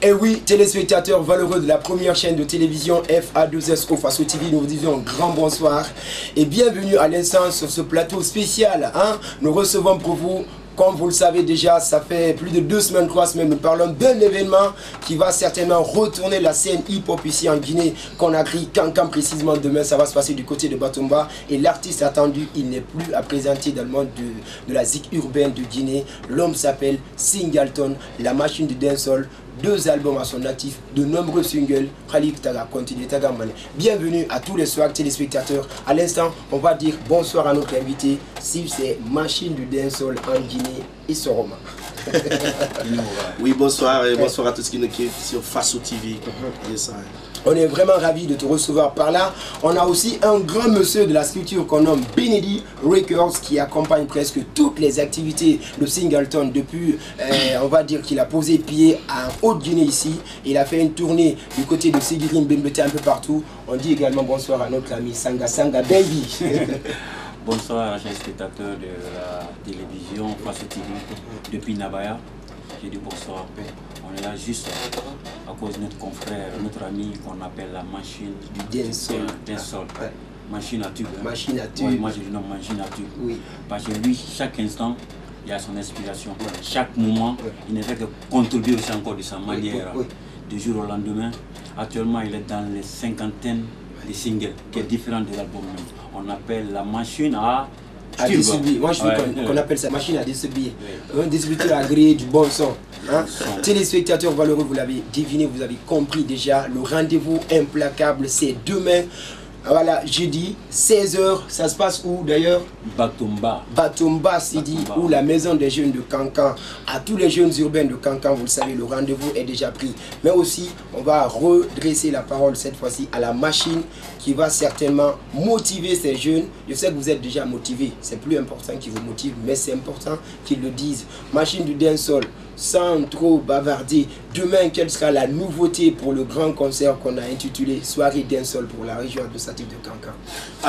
Et oui, téléspectateurs valeureux de la première chaîne de télévision FA2S Faso TV, nous vous disons un grand bonsoir et bienvenue à l'instant sur ce plateau spécial. Nous recevons pour vous, comme vous le savez déjà, ça fait plus de 2 semaines, 3 semaines, nous parlons d'un événement qui va certainement retourner la scène hip-hop ici en Guinée, Conakry, Kankan précisément. Demain, ça va se passer du côté de Batumba et l'artiste attendu, il n'est plus à présenter dans le monde de la zik urbaine de Guinée. L'homme s'appelle Singleton, la machine de dancehall. 2 albums à son actif, de nombreux singles. Khalif Taga continue Taga Mane. Bienvenue à tous les soirs téléspectateurs. À l'instant, on va dire bonsoir à notre invité. Si c'est Machine du dancehall en Guinée, il se roman. Oui, bonsoir et bonsoir à tous qui nous kiffent sur Faso TV. Yes, on est vraiment ravis de te recevoir par là. On a aussi un grand monsieur de la structure qu'on nomme Benedi Records qui accompagne presque toutes les activités de Singleton depuis, on va dire qu'il a posé pied en Haute-Guinée ici. Il a fait une tournée du côté de Séguirine, Bembete, un peu partout. On dit également bonsoir à notre ami Sanga Sanga Baby. Bonsoir à chers spectateurs de la télévision Faso TV depuis Nabaya. J'ai dit bonsoir. On est là juste à cause de notre confrère, notre ami qu'on appelle la machine du dancehall. Ouais. Machine à tube. Machine à tube. Ouais, moi je le nomme machine à tube. Oui. Parce que lui, chaque instant, il a son inspiration. Chaque moment, il ne fait que contribuer aussi encore de sa manière. Du jour au lendemain. Actuellement, il est dans les 50aines de singles, qui est différent de l'album même. On appelle la machine à distribuer. Moi je veux qu'on appelle ça machine à distribuer. Un distributeur agréé du bon son. Téléspectateurs valeureux, vous l'avez deviné, vous avez compris déjà. Le rendez-vous implacable, c'est demain. Voilà, jeudi, 16h, ça se passe où d'ailleurs? Batumba. Batumba, c'est dit, où la maison des jeunes de Kankan. À tous les jeunes urbains de Kankan, vous le savez, le rendez-vous est déjà pris. Mais aussi, on va redresser la parole cette fois-ci à la machine qui va certainement motiver ces jeunes. Je sais que vous êtes déjà motivés, c'est plus important qu'ils vous motivent, mais c'est important qu'ils le disent. Machine du dancehall, sans trop bavarder. Demain, quelle sera la nouveauté pour le grand concert qu'on a intitulé Soirée dancehall pour la région administrative de Kankan?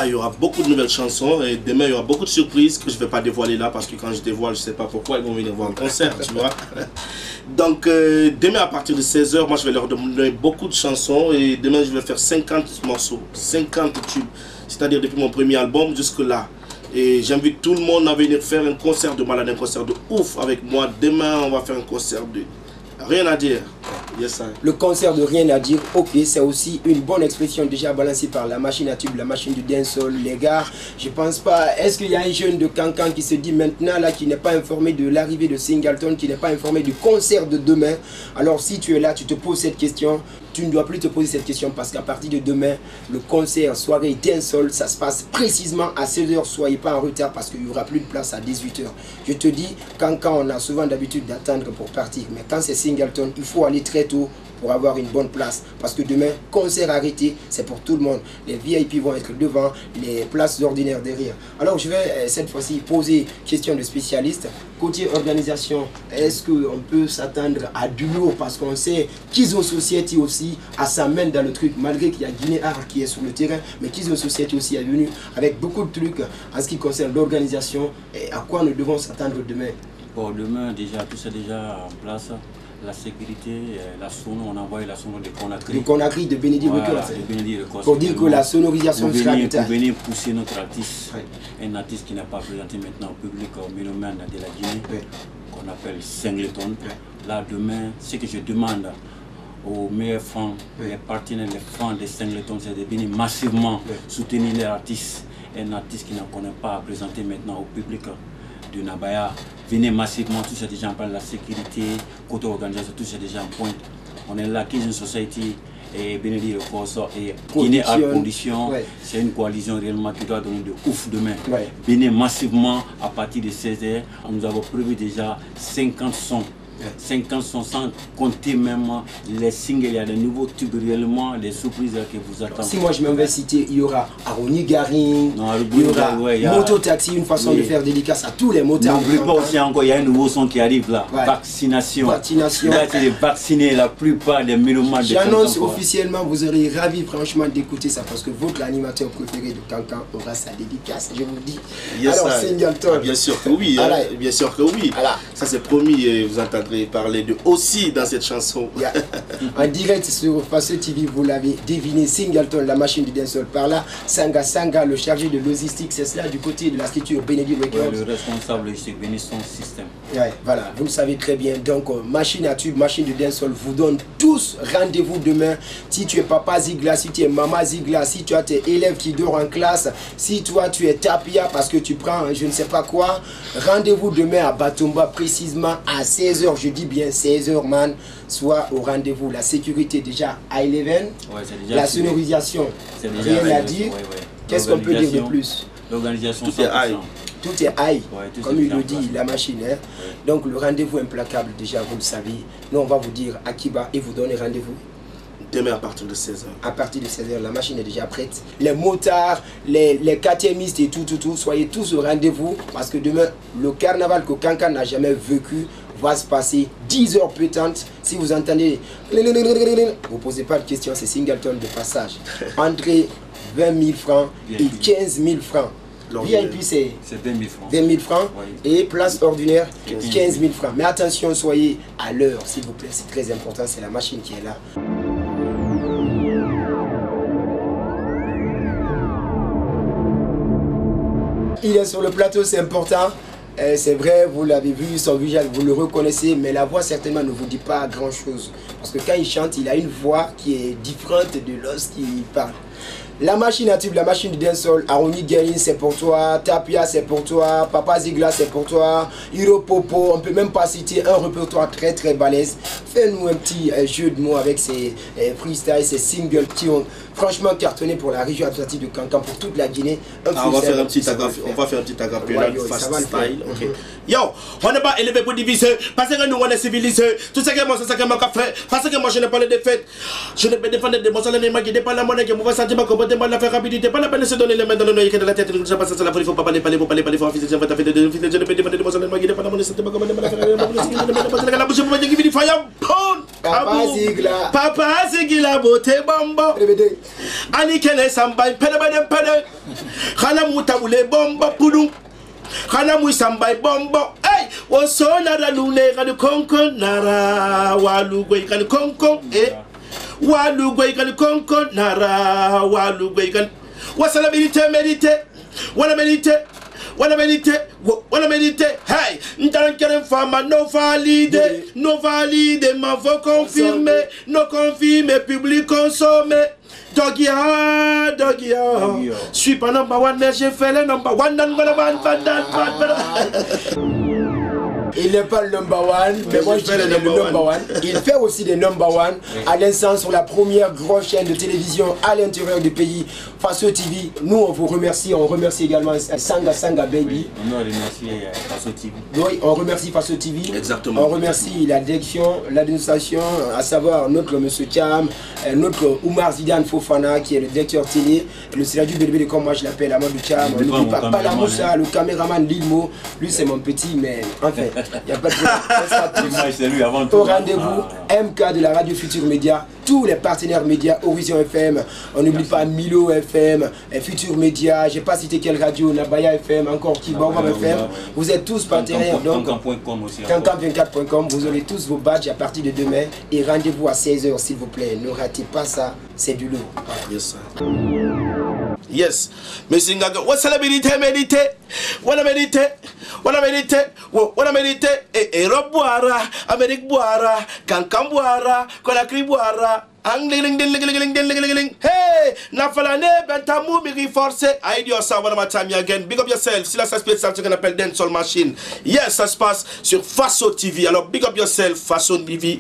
Il y aura beaucoup de nouvelles chansons et demain il y aura beaucoup de surprises que je ne vais pas dévoiler là parce que quand je dévoile, je ne sais pas pourquoi ils vont venir voir le concert, tu vois. Donc demain à partir de 16h, moi je vais leur donner beaucoup de chansons et demain je vais faire 50 morceaux, 50 tubes, c'est-à-dire depuis mon premier album jusque là. Et j'invite tout le monde à venir faire un concert de malade, un concert de ouf avec moi. Demain, on va faire un concert de rien à dire. Yes, le concert de rien à dire, ok, c'est aussi une bonne expression déjà balancée par la machine à tube, la machine du dancehall. Les gars, je pense pas, est-ce qu'il y a un jeune de Kankan qui se dit maintenant là, qui n'est pas informé de l'arrivée de Singleton, qui n'est pas informé du concert de demain? Alors si tu es là, tu te poses cette question. Tu ne dois plus te poser cette question parce qu'à partir de demain, le concert soirée dancehall, ça se passe précisément à 16h. Soyez pas en retard parce qu'il n'y aura plus de place à 18h. Je te dis, quand on a souvent d'habitude d'attendre pour partir, mais quand c'est Singleton, il faut aller très tôt pour avoir une bonne place. Parce que demain, concert arrêté, c'est pour tout le monde. Les VIP vont être devant, les places ordinaires derrière. Alors je vais cette fois-ci poser question de spécialiste. Côté organisation, est-ce qu'on peut s'attendre à du lourd? Parce qu'on sait Kizo Society aussi a sa main dans le truc, malgré qu'il y a Guinée Art qui est sur le terrain, mais Kizo Society aussi est venu avec beaucoup de trucs en ce qui concerne l'organisation. Et à quoi nous devons s'attendre demain? Bon, demain, déjà, tout ça déjà en place. La sécurité, la sono, on a envoyé la sono de Conakry. De Conakry, de Benedi Records. Pour dire que la sonorisation sera de taille. Pour venir pousser notre artiste, un artiste qui n'a pas présenté maintenant au public, au mélomane de la Guinée, qu'on appelle Singleton. Là, demain, ce que je demande aux meilleurs fans, les partenaires, les fans de Singleton, c'est de venir massivement soutenir les artistes. Un artiste qui ne connaît pas à présenter maintenant au public de Nabaya. Venez massivement, tout ça déjà en parle, la sécurité, côté organisation, tout ça déjà en pointe. On est là, Kizo Society et Benedi Records et Guinée Art Condition. C'est une coalition réellement qui doit donner de ouf demain. Venez massivement à partir de 16h. Nous avons prévu déjà 50 sons. 50 sons sans compter même les singles, il y a des nouveaux tubes réellement, des surprises que vous attendez. Si moi je m'en vais citer, il y aura Aroni Garing, il y aura Moto Taxi, une façon de faire dédicace à tous les motards. N'oublie pas aussi encore, il y a un nouveau son qui arrive là, vaccination. Vaccination. Là, c'est vacciner la plupart des mélomanes. J'annonce officiellement, vous serez ravis franchement d'écouter ça parce que votre animateur préféré de Kankan aura sa dédicace, je vous dis. Yes, alors Singleton. Bien sûr que oui, bien sûr que oui. Ça c'est promis, vous entendez. parler de aussi dans cette chanson. Yeah. En direct sur Faso TV, vous l'avez deviné, Singleton, la machine du dancehall par là, Sanga Sanga, le chargé de logistique, c'est cela du côté de la structure Benedict Records. Ouais, le responsable logistique, Benison System. Ouais, voilà, vous le savez très bien. Donc, machine à tube, machine de dancehall vous donne tous rendez-vous demain. Si tu es papa Zigla, si tu es maman Zigla, si tu as tes élèves qui dorment en classe, si toi tu es tapia parce que tu prends je ne sais pas quoi, rendez-vous demain à Batumba précisément à 16h, je dis bien 16h man, soit au rendez-vous. La sécurité déjà à 11, Ouais, la sonorisation, rien à dire. Qu'est-ce qu'on peut dire de plus? L'organisation, tout est high. Tout est high, Ouais, comme il le dit, la machine. Hein? Ouais. Donc le rendez-vous implacable, déjà vous le savez. Nous on va vous dire Akiba et vous donner rendez-vous. Demain à partir de 16h. À partir de 16h, la machine est déjà prête. Les motards, les KTMistes et tout, soyez tous au rendez-vous. Parce que demain, le carnaval que Kankan n'a jamais vécu va se passer 10 heures pétantes. Si vous entendez, vous ne posez pas de questions, c'est Singleton de passage. Entrée 20 000 francs et 15 000 francs. VIP c'est 20 000 francs. 20 000 francs Ouais. et place ordinaire 15 000 francs. Mais attention, soyez à l'heure, s'il vous plaît, c'est très important, c'est la machine qui est là. Il est sur le plateau, c'est important. C'est vrai, vous l'avez vu, son visage, vous le reconnaissez, mais la voix certainement ne vous dit pas grand chose. Parce que quand il chante, il a une voix qui est différente de lorsqu'il parle. La machine à tube, la machine du dancehall, Aroni Guerin c'est pour toi, Tapia c'est pour toi, Papa Zigla c'est pour toi, Hiro Popo, on peut même pas citer un répertoire très très balèze. Fais-nous un petit jeu de mots avec ces freestyles, ces singles qui ont franchement cartonné pour la région atlantique de Kankan, pour toute la Guinée. On va faire un petit acapella fast style. Okay. Yo, on n'est pas élevé pour diviser, parce que nous on est civilisés. Tout ce que moi c'est ça que moi fait, parce que moi je n'ai pas les défaites. Je ne peux défendre des monstres, ne m'inquiétez pas la monnaie que vous va sentir comportement de la faire rapidité, pas la peine de se donner les mains dans le noyau de la tête, ne pas ça la folie, il faut pas parler, faut parler, faut afficher, faut faire de je ne peux défendre des monstres, ne m'inquiétez pas la monnaie, c'est pas comme la faire, la bouche pour dire qu'il faut fire. Papa Zigla beauté bombo. Ani kene sambay pede Khana mutabule bombo pudum. Khana mu sambay bombo. Hey, wo sona da lule kan konkon nara walu goy kan konkon walu goy kan konkon nara walu goy kan. Wasala méditer. Wala méditer. Hey, n'taran keren fama no valide, ma faut confirmer, no confirmer, public consommer. Dogia. Suis pas number one, mais j'ai fait le number one. Il n'est pas le number one, mais moi je dirais le number one. Il fait aussi des number one. À l'instant, sur la première grosse chaîne de télévision à l'intérieur du pays, Faso TV. Nous, on vous remercie. On remercie également Sanga Baby. On remercie Faso TV. Oui, on remercie Faso TV. Exactement. On remercie la direction, l'administration, à savoir notre monsieur Cham, notre Oumar Zidane Fofana, qui est le directeur télé, le Siraju Bélébélé, comme moi je l'appelle, Amadou Cham, pas Moussa, le caméraman Lilmo. Lui, c'est mon petit, mais en fait. Il n'y a pas de au rendez-vous, MK de la radio Futur Média, tous les partenaires médias, Horizon FM, on n'oublie pas Milo FM, Futur Média, j'ai pas cité quelle radio, Nabaya FM, encore Kibawam FM, vous êtes tous partenaires, donc Kankan24.com, vous aurez tous vos badges à partir de demain et rendez-vous à 16h s'il vous plaît, ne ratez pas ça, c'est du lourd. Yes, sir. Yes, mais Singaga, what's célébrité méditer? Wanna méditer? Et Roboara, Amérique Boara, Kankan Boara, Konakri Boara. Hey, Nafalane, Bentamu, Miri Force, I do yourself one more time again. Big up yourself. Si la spéciale, ce qu'on appelle Dancehall Machine. Yes, ça se passe sur Faso TV. Alors, big up yourself, Faso TV.